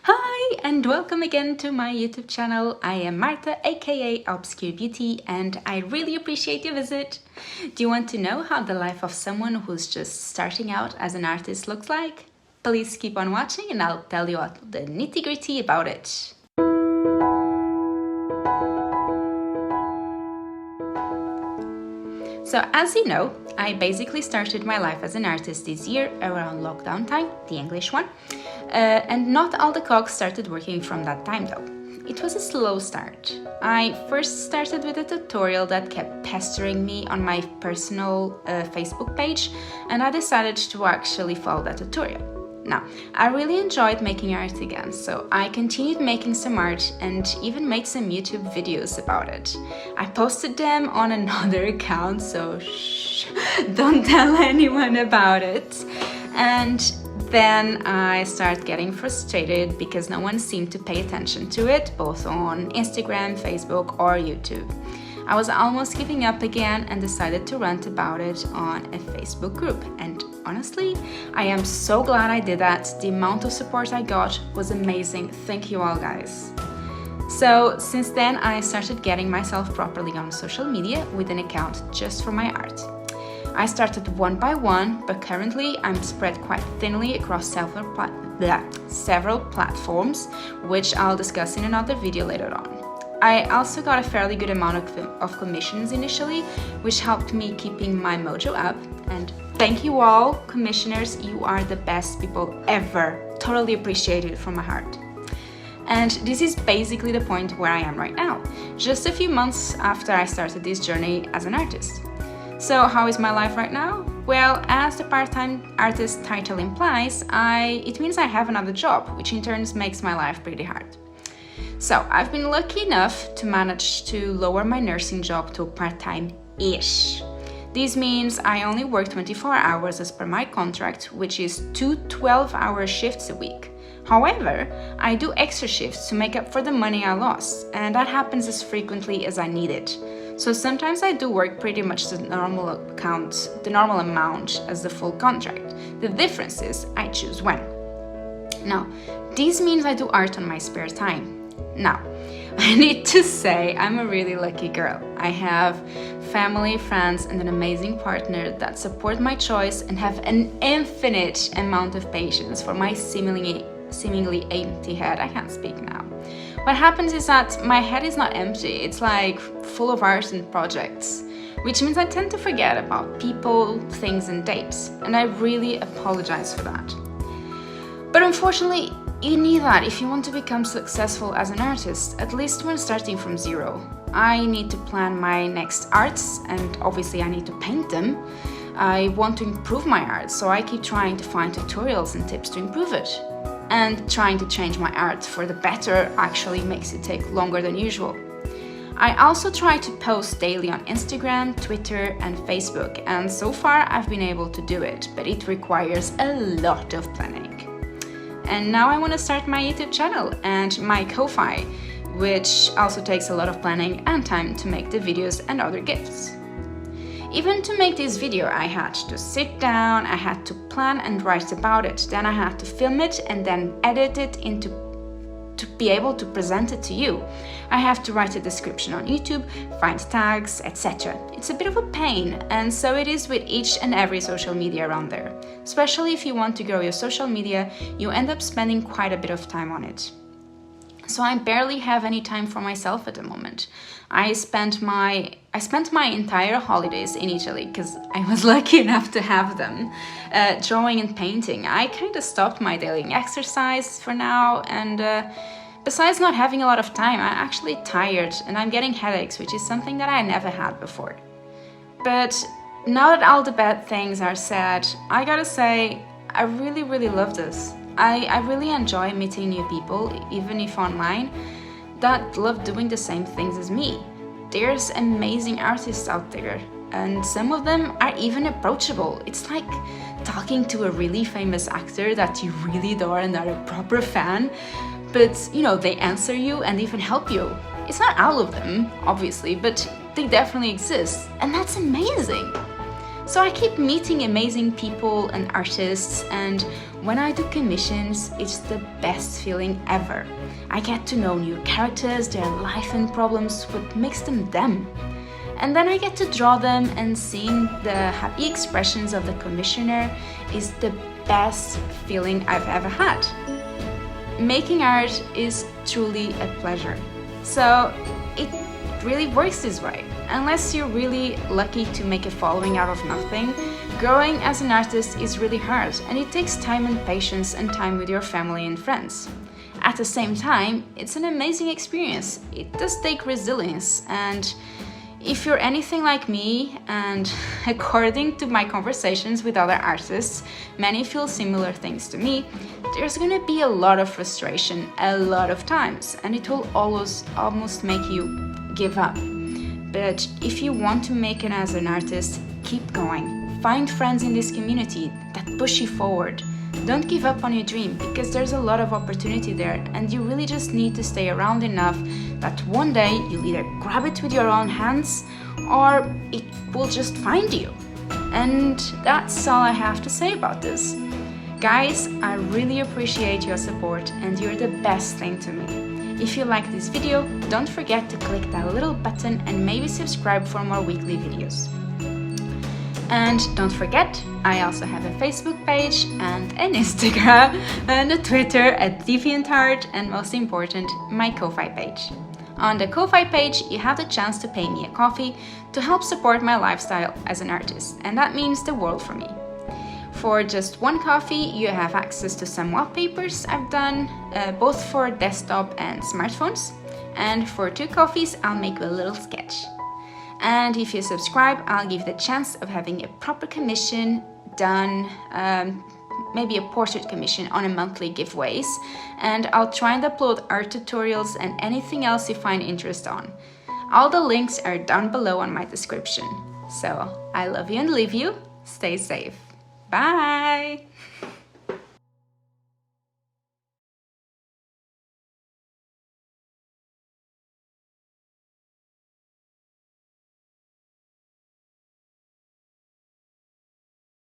Hi and welcome again to my YouTube channel. I am Marta, aka Obscure Beauty, and I really appreciate your visit. Do you want to know how the life of someone who's just starting out as an artist looks like? Please keep on watching and I'll tell you all the nitty-gritty about it. So as you know, I basically started my life as an artist this year around lockdown time, the English one, and not all the cogs started working from that time though. It was a slow start. I first started with a tutorial that kept pestering me on my personal Facebook page, and I decided to actually follow that tutorial. Now, I really enjoyed making art again, so I continued making some art and even made some YouTube videos about it. I posted them on another account, so shh, don't tell anyone about it. And then I started getting frustrated because no one seemed to pay attention to it, both on Instagram, Facebook, or YouTube. I was almost giving up again and decided to rant about it on a Facebook group. And honestly, I am so glad I did that. The amount of support I got was amazing. Thank you all, guys. So since then, I started getting myself properly on social media with an account just for my art. I started one by one, but currently I'm spread quite thinly across several platforms, which I'll discuss in another video later on. I also got a fairly good amount of commissions initially, which helped me keeping my mojo up. And thank you all, commissioners, you are the best people ever. Totally appreciate it from my heart. And this is basically the point where I am right now, just a few months after I started this journey as an artist. So how is my life right now? Well, as the part-time artist title implies, it means I have another job, which in turn makes my life pretty hard. So I've been lucky enough to manage to lower my nursing job to part-time-ish. This means I only work 24 hours as per my contract, which is 2 12-hour shifts a week. However, I do extra shifts to make up for the money I lost, and that happens as frequently as I need it. So sometimes I do work pretty much the normal amount as the full contract. The difference is I choose when. Now, this means I do art on my spare time. Now, I need to say I'm a really lucky girl. I have family, friends, and an amazing partner that support my choice and have an infinite amount of patience for my seemingly empty head. I can't speak now. What happens is that my head is not empty, it's like full of art and projects, which means I tend to forget about people, things, and dates, and I really apologize for that. But unfortunately, you need that if you want to become successful as an artist, at least when starting from zero. I need to plan my next arts, and obviously I need to paint them. I want to improve my art, so I keep trying to find tutorials and tips to improve it. And trying to change my art for the better actually makes it take longer than usual. I also try to post daily on Instagram, Twitter, and Facebook, and so far I've been able to do it, but it requires a lot of planning. And now I want to start my YouTube channel and my Ko-Fi, which also takes a lot of planning and time to make the videos and other gifts. Even to make this video, I had to sit down, I had to plan and write about it, then I had to film it and then edit it to be able to present it to you. I have to write a description on YouTube, find tags, etc. It's a bit of a pain, and so it is with each and every social media around there. Especially if you want to grow your social media, you end up spending quite a bit of time on it. So I barely have any time for myself at the moment. I spent my entire holidays in Italy because I was lucky enough to have them, drawing and painting. I kind of stopped my daily exercise for now, and besides not having a lot of time, I'm actually tired and I'm getting headaches, which is something that I never had before. But now that all the bad things are said, I gotta say, I really love this. I really enjoy meeting new people, even if online, that love doing the same things as me. There's amazing artists out there, and some of them are even approachable. It's like talking to a really famous actor that you really adore and are a proper fan, but you know, they answer you and even help you. It's not all of them, obviously, but they definitely exist, and that's amazing. So I keep meeting amazing people and artists, and when I do commissions, it's the best feeling ever. I get to know new characters, their life and problems, what makes them them. And then I get to draw them, and seeing the happy expressions of the commissioner is the best feeling I've ever had. Making art is truly a pleasure. So it really works this way. Unless you're really lucky to make a following out of nothing, growing as an artist is really hard, and it takes time and patience and time with your family and friends. At the same time, it's an amazing experience. It does take resilience, and if you're anything like me, and according to my conversations with other artists, many feel similar things to me, there's gonna be a lot of frustration a lot of times, and it will almost make you give up. But if you want to make it as an artist, keep going. Find friends in this community that push you forward. Don't give up on your dream, because there's a lot of opportunity there, and you really just need to stay around enough that one day you'll either grab it with your own hands or it will just find you. And that's all I have to say about this. Guys, I really appreciate your support, and you're the best thing to me. If you like this video, don't forget to click that little button and maybe subscribe for more weekly videos. And don't forget, I also have a Facebook page and an Instagram and a Twitter at DeviantArt, and most important, my Ko-Fi page. On the Ko-Fi page, you have the chance to pay me a coffee to help support my lifestyle as an artist, and that means the world for me. For just one coffee, you have access to some wallpapers I've done, both for desktop and smartphones. And for 2 coffees, I'll make a little sketch. And if you subscribe, I'll give the chance of having a proper commission done, maybe a portrait commission on a monthly giveaways. And I'll try and upload art tutorials and anything else you find interest on. All the links are down below on my description. So I love you and leave you. Stay safe. Bye!